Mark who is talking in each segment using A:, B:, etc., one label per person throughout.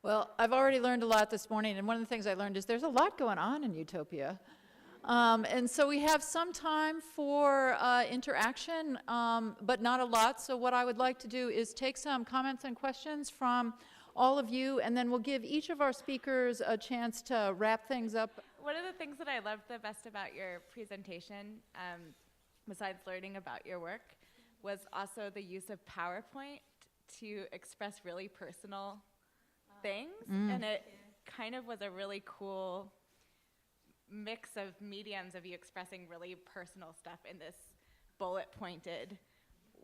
A: Well, I've already learned a lot this morning, and one of the things I learned is there's a lot going on in Utopia. And so we have some time for interaction, but not a lot. So what I would like to do is take some comments and questions from all of you, and then we'll give each of our speakers a chance to wrap things up.
B: One of the things that I loved the best about your presentation, besides learning about your work, was also the use of PowerPoint to express really personal things, and it kind of was a really cool mix of mediums of you expressing really personal stuff in this bullet-pointed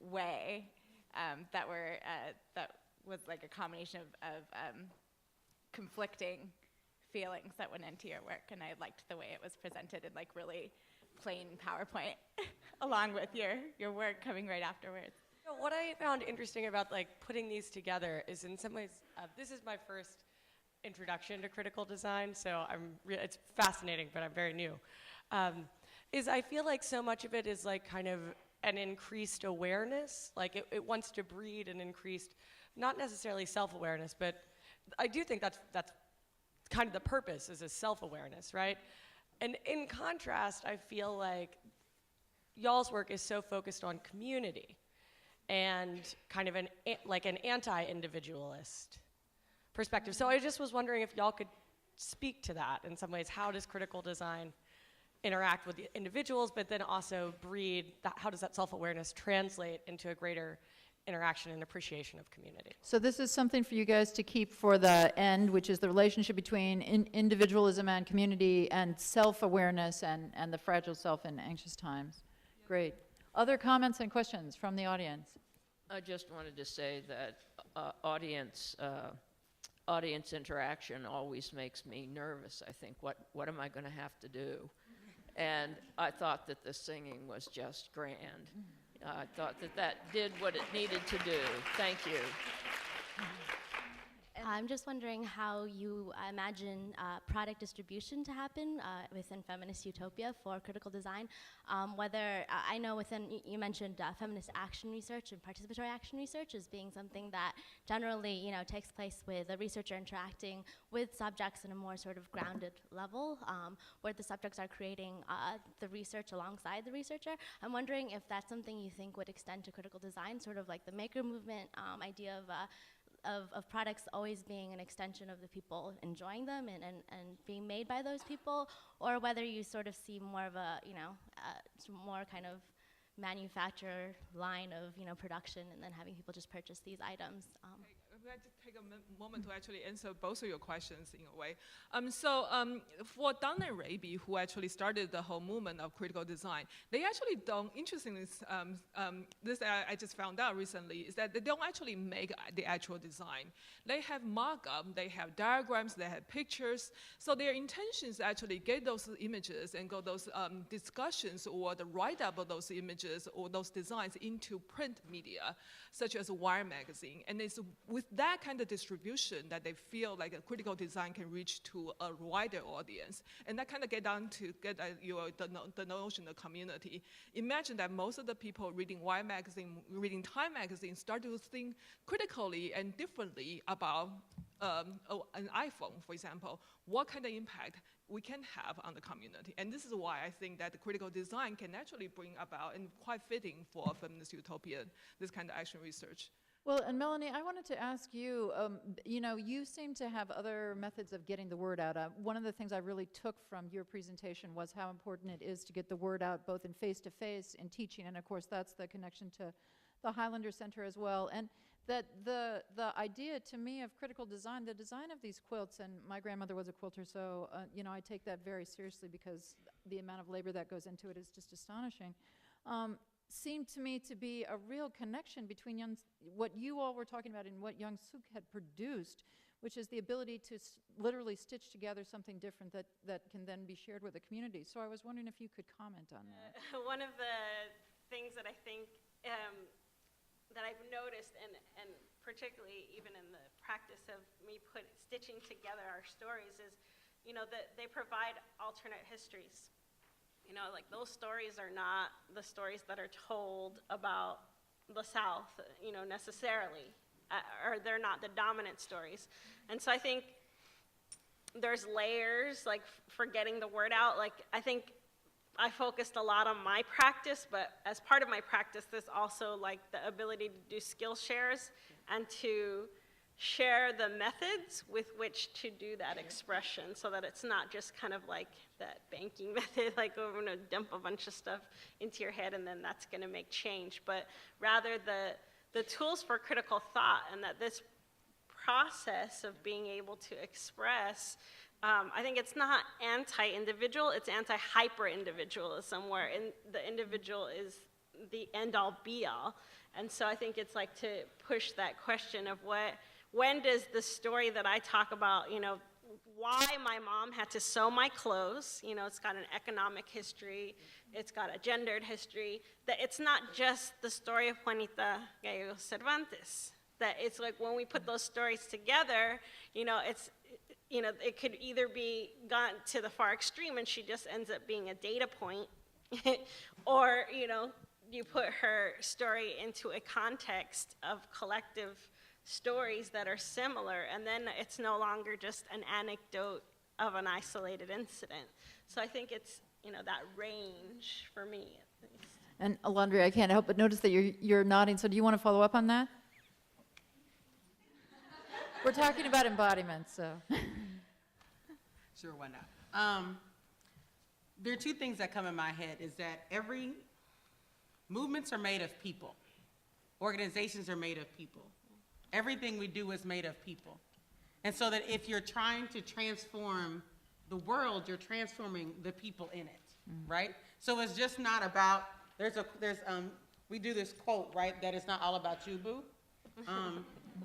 B: way that was like a combination of conflicting feelings that went into your work, and I liked the way it was presented in like really plain PowerPoint along with your work coming right afterwards.
C: What I found interesting about like putting these together is in some ways, this is my first introduction to critical design, so it's fascinating, but I'm very new. Is I feel like so much of it is like kind of an increased awareness, like it wants to breed an increased, not necessarily self-awareness, but I do think that's kind of the purpose, is a self-awareness, right? And in contrast, I feel like y'all's work is so focused on community and kind of an anti-individualist perspective. So I just was wondering if y'all could speak to that in some ways. How does critical design interact with the individuals, but then also breed that, how does that self-awareness translate into a greater interaction and appreciation of community?
A: So this is something for you guys to keep for the end, which is the relationship between individualism and community and self-awareness and the fragile self in anxious times. Great. Other comments and questions from the audience?
D: I just wanted to say that audience interaction always makes me nervous. I think, what am I going to have to do? And I thought that the singing was just grand. I thought that did what it needed to do. Thank you.
E: I'm just wondering how you imagine product distribution to happen within feminist utopia for critical design. Whether, I know within, you mentioned feminist action research and participatory action research as being something that generally, takes place with a researcher interacting with subjects in a more sort of grounded level, where the subjects are creating the research alongside the researcher. I'm wondering if that's something you think would extend to critical design, sort of like the maker movement idea of products always being an extension of the people enjoying them and being made by those people, or whether you sort of see more of a, more kind of manufacturer line of, production and then having people just purchase these items.
F: I'd like to take a moment to actually answer both of your questions in a way. For Don and Raby, who actually started the whole movement of critical design, they actually don't, interestingly, this I just found out recently, is that they don't actually make the actual design. They have mock-up, they have diagrams, they have pictures, so their intention is actually get those images and go those discussions or the write-up of those images or those designs into print media, such as Wire magazine. And it's with that kind of distribution that they feel like a critical design can reach to a wider audience. And that kind of get down to the notion of community. Imagine that most of the people reading Wire magazine, reading Time magazine, start to think critically and differently about an iPhone, for example, what kind of impact we can have on the community. And this is why I think that the critical design can actually bring about, and quite fitting for a feminist utopia, this kind of action research.
A: Well, and Melanie, I wanted to ask you, you seem to have other methods of getting the word out. One of the things I really took from your presentation was how important it is to get the word out, both in face-to-face, in teaching, and of course that's the connection to the Highlander Center as well. And that the idea to me of critical design, the design of these quilts, and my grandmother was a quilter, so I take that very seriously because the amount of labor that goes into it is just astonishing. Seemed to me to be a real connection between what you all were talking about and what Youngsuk had produced, which is the ability to literally stitch together something different that can then be shared with the community. So I was wondering if you could comment on that.
G: One of the things that I think that I've noticed, and particularly even in the practice of me stitching together our stories, is, that they provide alternate histories. Like those stories are not the stories that are told about the South, necessarily. or they're not the dominant stories. And so I think there's layers, like for getting the word out. Like I think I focused a lot on my practice, but as part of my practice, there's also like the ability to do skill shares and to share the methods with which to do that expression, so that it's not just kind of like that banking method, like we're gonna dump a bunch of stuff into your head and then that's gonna make change, but rather the tools for critical thought, and that this process of being able to express, I think it's not anti-individual, it's anti-hyper-individualism, where the individual is the end-all be-all. And so I think it's like to push that question of when does the story that I talk about, you know, why my mom had to sew my clothes, you know, it's got an economic history, it's got a gendered history, that it's not just the story of Juanita Gallegos Cervantes, that it's like when we put those stories together, you know, it could either be gone to the far extreme and she just ends up being a data point, or, you know, you put her story into a context of collective stories that are similar, and then it's no longer just an anecdote of an isolated incident. So I think it's, you know, that range for me, at least.
A: And Elandria, I can't help but notice that you're nodding, so do you want to follow up on that? We're talking about embodiment, so.
H: Sure, why not? There are two things that come in my head, is that movements are made of people. Organizations are made of people. Everything we do is made of people. And so that if you're trying to transform the world, you're transforming the people in it, right? So it's just not about, we do this quote, right, that it's not all about you, boo.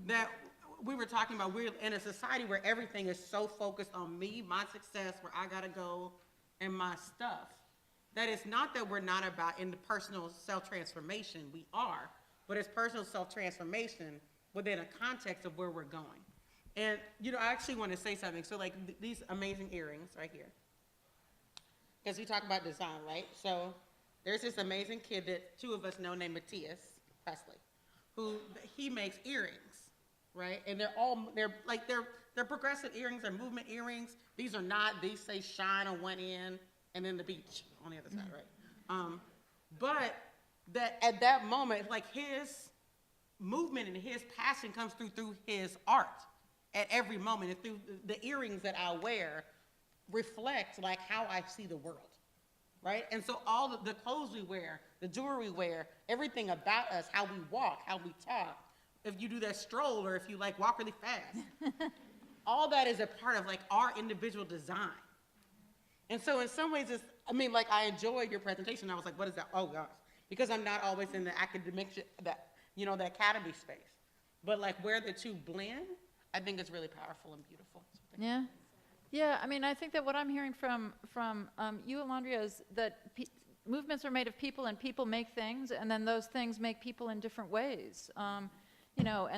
H: That we were talking about, we're in a society where everything is so focused on me, my success, where I gotta go, and my stuff. That it's not that we're not about in the personal self-transformation, we are, but it's personal self-transformation within a context of where we're going. And, you know, I actually want to say something. So, like, these amazing earrings right here. Because we talk about design, right? So, there's this amazing kid that two of us know named Matthias Presley, he makes earrings, right? And they're progressive earrings, they're movement earrings. These say shine on one end and then the beach on the other side, right? But that at that moment, like, his movement and his passion comes through his art at every moment, and through the earrings that I wear reflect like how I see the world, right? And so all the clothes we wear, the jewelry we wear, everything about us, how we walk, how we talk, if you do that stroll or if you like walk really fast, all that is a part of like our individual design. And so in some ways, I enjoyed your presentation. I was like, what is that? Oh gosh, because I'm not always in the academic, the academy space. But like where the two blend, I think it's really powerful and beautiful.
A: Yeah. Yeah, I mean, I think that what I'm hearing from you, Elandria, is that movements are made of people and people make things, and then those things make people in different ways. And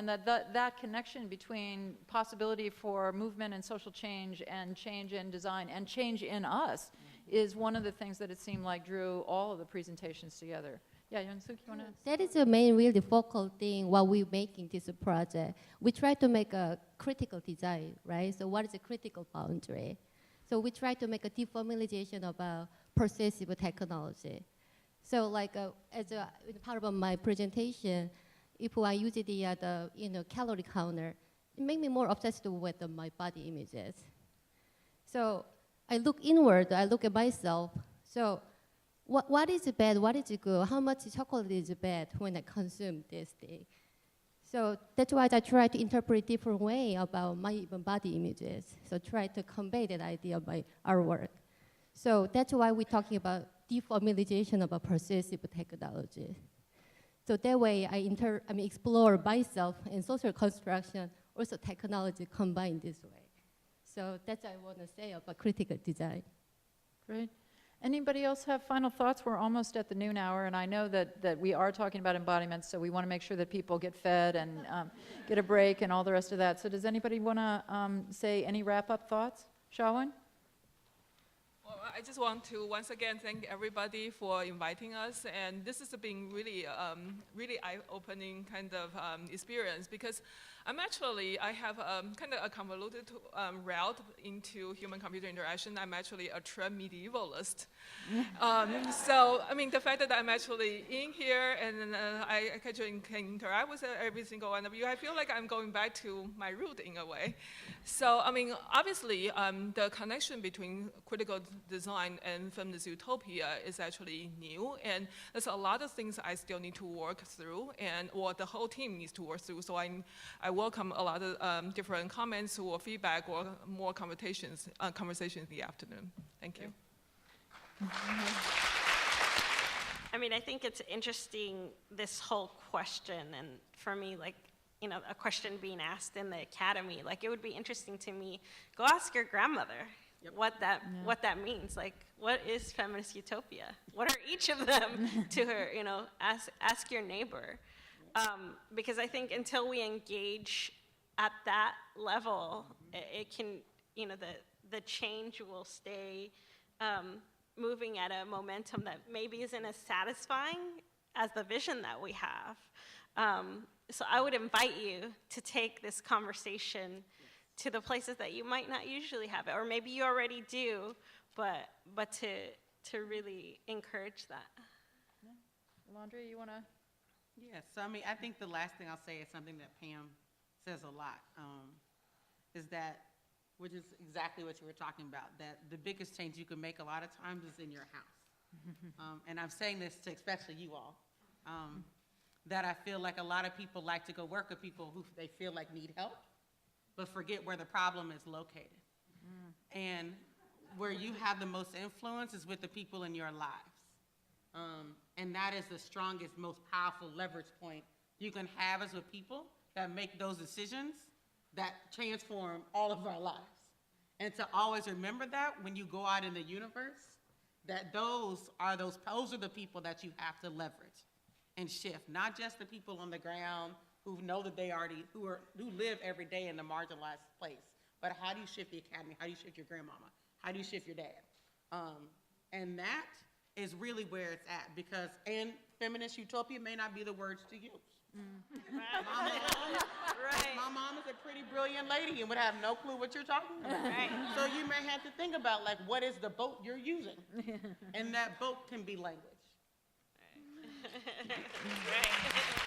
A: that connection between possibility for movement and social change and change in design and change in us is one of the things that it seemed like drew all of the presentations together. Yeah, Youngsuk, you want to?
I: That is the main, really focal thing while we're making this project. We try to make a critical design, right? So what is a critical boundary? So we try to make a deformalization about pervasive technology. So like as a part of my presentation, if I use the calorie counter, it makes me more obsessed with my body images. So I look inward, I look at myself. So what is bad, what is good, how much chocolate is bad when I consume this thing. So that's why I try to interpret different way about my even body images. So try to convey that idea by our work. So that's why we're talking about deformalization of a pervasive technology. So that way I explore myself and social construction, also technology combined this way. So that's what I want to say about critical design.
A: Great. Anybody else have final thoughts? We're almost at the noon hour, and I know that we are talking about embodiment, so we want to make sure that people get fed and get a break and all the rest of that. So does anybody want to say any wrap-up thoughts? Shaowen?
F: Well, I just want to once again thank everybody for inviting us, and this has been really, really eye-opening kind of experience, because I have kind of a convoluted route into human-computer interaction. I'm actually a true medievalist. So, I mean, the fact that I'm actually in here and I can interact with every single one of you, I feel like I'm going back to my root in a way. So, I mean, obviously, the connection between critical design and feminist utopia is actually new, and there's a lot of things I still need to work through, or the whole team needs to work through. So I welcome a lot of different comments or feedback or more conversations in the afternoon. Thank you.
G: I mean, I think it's interesting, this whole question, and for me, like, you know, a question being asked in the academy, like, it would be interesting to me, go ask your grandmother what that means. Like, what is feminist utopia? What are each of them to her? You know, ask your neighbor. Because I think until we engage at that level, it can, you know, the change will stay moving at a momentum that maybe isn't as satisfying as the vision that we have. So I would invite you to take this conversation to the places that you might not usually have it, or maybe you already do, but to really encourage that.
A: Elandria, you want to?
H: Yes, so I mean, I think the last thing I'll say is something that Pam says a lot, is that, which is exactly what you were talking about, that the biggest change you can make a lot of times is in your house. And I'm saying this to especially you all, that I feel like a lot of people like to go work with people who they feel like need help, but forget where the problem is located. And where you have the most influence is with the people in your lives. And that is the strongest, most powerful leverage point you can have is with people that make those decisions that transform all of our lives. And to always remember that when you go out in the universe, that those are the people that you have to leverage and shift, not just the people on the ground who know that who live every day in the marginalized place, but how do you shift the academy? How do you shift your grandmama? How do you shift your dad? And that is really where it's at, because, and feminist utopia may not be the words to use. My mom is a pretty brilliant lady and would have no clue what you're talking about. Right. So you may have to think about, like, what is the boat you're using? And that boat can be language.
G: Right.